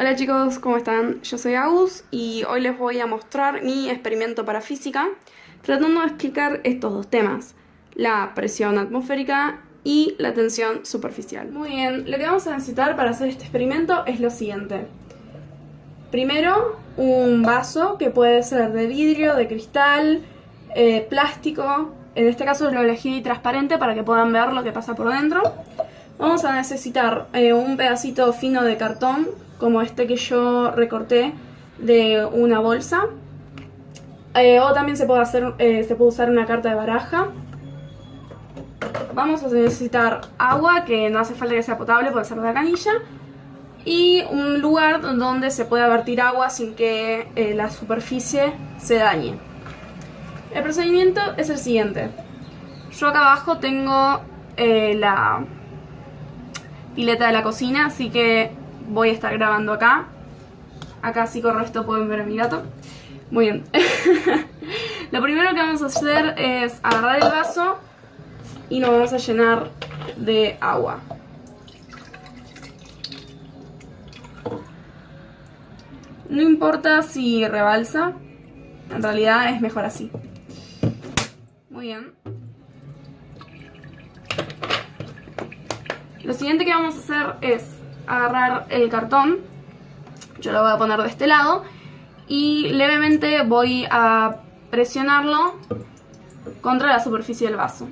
Hola chicos, ¿cómo están? Yo soy Agus y hoy les voy a mostrar mi experimento para física, tratando de explicar estos dos temas, la presión atmosférica y la tensión superficial. Muy bien, lo que vamos a necesitar para hacer este experimento es lo siguiente. Primero, un vaso que puede ser de vidrio, de cristal, plástico. En este caso lo elegí transparente para que puedan ver lo que pasa por dentro. Vamos a necesitar un pedacito fino de cartón, como este que yo recorté de una bolsa. O también se puede usar una carta de baraja. Vamos a necesitar agua, que no hace falta que sea potable, puede ser de la canilla. Y un lugar donde se pueda vertir agua sin que la superficie se dañe. El procedimiento es el siguiente. Yo acá abajo tengo la pileta de la cocina, así que voy a estar grabando acá. Acá si corro esto pueden ver a mi gato. Muy bien. Lo primero que vamos a hacer es agarrar el vaso y lo vamos a llenar de agua. No importa si rebalsa, en realidad es mejor así. Muy bien. Lo siguiente que vamos a hacer es agarrar el cartón. Yo lo voy a poner de este lado y levemente voy a presionarlo contra la superficie del vaso.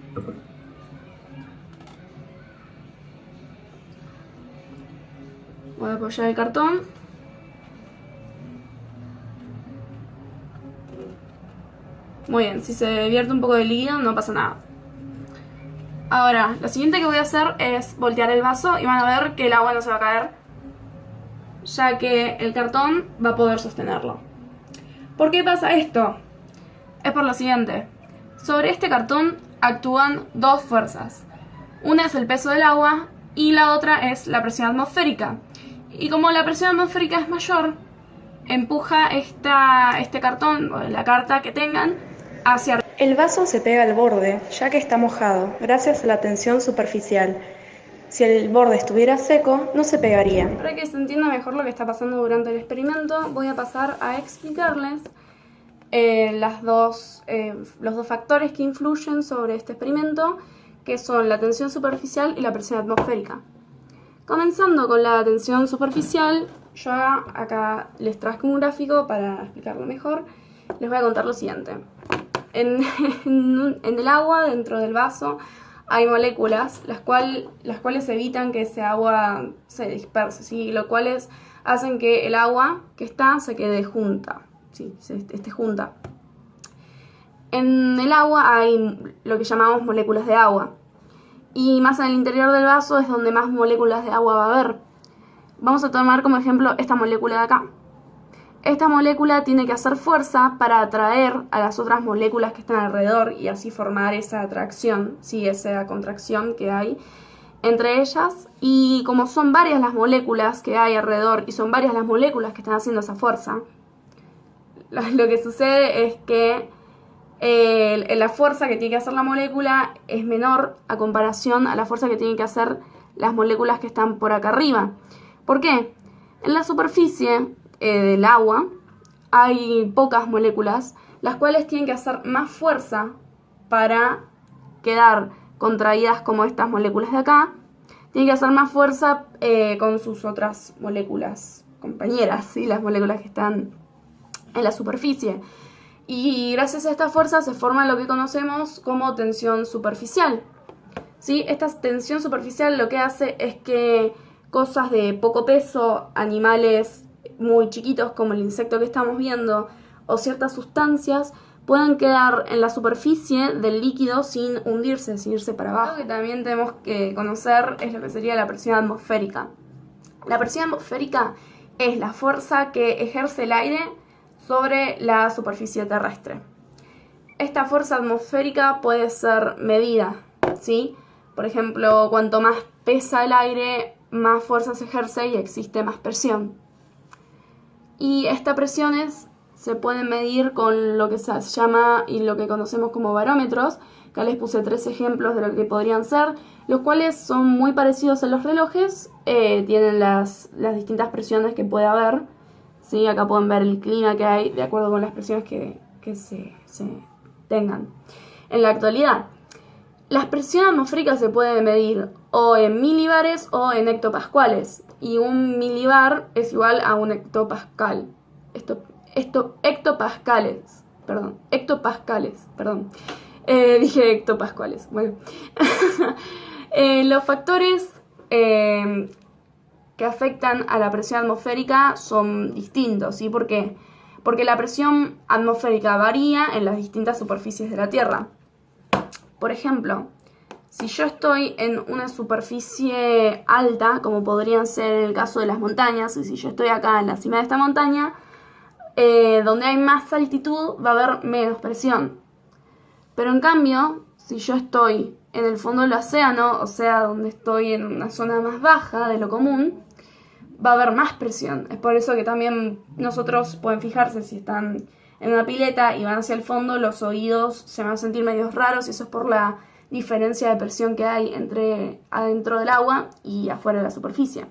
Voy a apoyar el cartón. Muy bien, si se vierte un poco de líquido no pasa nada. Ahora, lo siguiente que voy a hacer es voltear el vaso y van a ver que el agua no se va a caer, ya que el cartón va a poder sostenerlo. ¿Por qué pasa esto? Es por lo siguiente. Sobre este cartón actúan dos fuerzas. Una es el peso del agua y la otra es la presión atmosférica. Y como la presión atmosférica es mayor, empuja este cartón, o la carta que tengan, hacia arriba. El vaso se pega al borde, ya que está mojado, gracias a la tensión superficial. Si el borde estuviera seco, no se pegaría. Para que se entienda mejor lo que está pasando durante el experimento, voy a pasar a explicarles los dos factores que influyen sobre este experimento, que son la tensión superficial y la presión atmosférica. Comenzando con la tensión superficial, yo acá les traje un gráfico para explicarlo mejor. Les voy a contar lo siguiente. En el agua, dentro del vaso, hay moléculas las cuales evitan que ese agua se disperse, ¿sí? Lo cuales hacen que el agua que está se quede junta, ¿sí? Esté junta. En el agua hay lo que llamamos moléculas de agua. Y más en el interior del vaso es donde más moléculas de agua va a haber. Vamos a tomar como ejemplo esta molécula de acá. Esta molécula tiene que hacer fuerza para atraer a las otras moléculas que están alrededor y así formar esa atracción, ¿sí? Esa contracción que hay entre ellas. Y como son varias las moléculas que hay alrededor y son varias las moléculas que están haciendo esa fuerza, lo que sucede es que la fuerza que tiene que hacer la molécula es menor a comparación a la fuerza que tienen que hacer las moléculas que están por acá arriba. ¿Por qué? En la superficie del agua hay pocas moléculas, las cuales tienen que hacer más fuerza para quedar contraídas como estas moléculas de acá. Tienen que hacer más fuerza con sus otras moléculas compañeras, ¿sí? Las moléculas que están en la superficie. Y gracias a esta fuerza se forma lo que conocemos como tensión superficial, ¿sí? Esta tensión superficial lo que hace es que cosas de poco peso, animales muy chiquitos como el insecto que estamos viendo o ciertas sustancias puedan quedar en la superficie del líquido sin hundirse, sin irse para abajo. Lo que también tenemos que conocer es lo que sería la presión atmosférica. La presión atmosférica es la fuerza que ejerce el aire sobre la superficie terrestre. Esta fuerza atmosférica puede ser medida, ¿sí? Por ejemplo, cuanto más pesa el aire, más fuerza se ejerce y existe más presión. Y estas presiones se pueden medir con lo que se llama y lo que conocemos como barómetros. Acá les puse 3 ejemplos de lo que podrían ser. los cuales son muy parecidos a los relojes, tienen las distintas presiones que puede haber, ¿sí? Acá pueden ver el clima que hay de acuerdo con las presiones que se tengan. En la actualidad, la presión atmosférica se puede medir o en milibares o en hectopascales, y un milibar es igual a un hectopascal. Hectopascales, perdón. Dije hectopascales. Bueno. Los factores que afectan a la presión atmosférica son distintos, ¿sí? ¿Por qué? Porque la presión atmosférica varía en las distintas superficies de la Tierra. Por ejemplo, si yo estoy en una superficie alta, como podrían ser en el caso de las montañas, y si yo estoy acá en la cima de esta montaña, donde hay más altitud va a haber menos presión. Pero en cambio, si yo estoy en el fondo del océano, o sea, donde estoy en una zona más baja de lo común, va a haber más presión. Es por eso que también nosotros pueden fijarse si están en una pileta y van hacia el fondo, los oídos se van a sentir medio raros, y eso es por la diferencia de presión que hay entre adentro del agua y afuera de la superficie.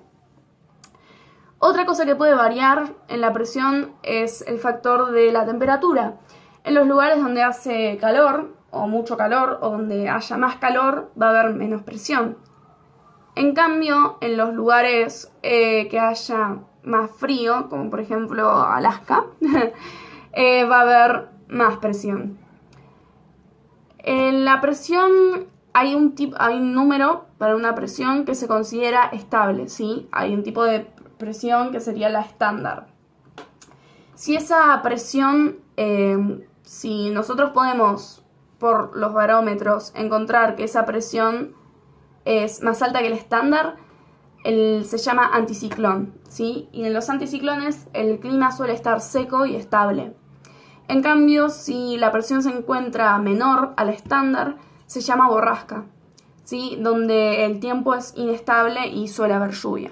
Otra cosa que puede variar en la presión es el factor de la temperatura. En los lugares donde hace calor, o mucho calor, o donde haya más calor, va a haber menos presión. En cambio, en los lugares que haya más frío, como por ejemplo Alaska, va a haber más presión. En la presión hay un número para una presión que se considera estable, ¿sí? Hay un tipo de presión que sería la estándar. Si esa presión, si nosotros podemos, por los barómetros, encontrar que esa presión es más alta que el estándar, se llama anticiclón, ¿sí? Y en los anticiclones el clima suele estar seco y estable. En cambio, si la presión se encuentra menor al estándar, se llama borrasca, ¿sí? Donde el tiempo es inestable y suele haber lluvia.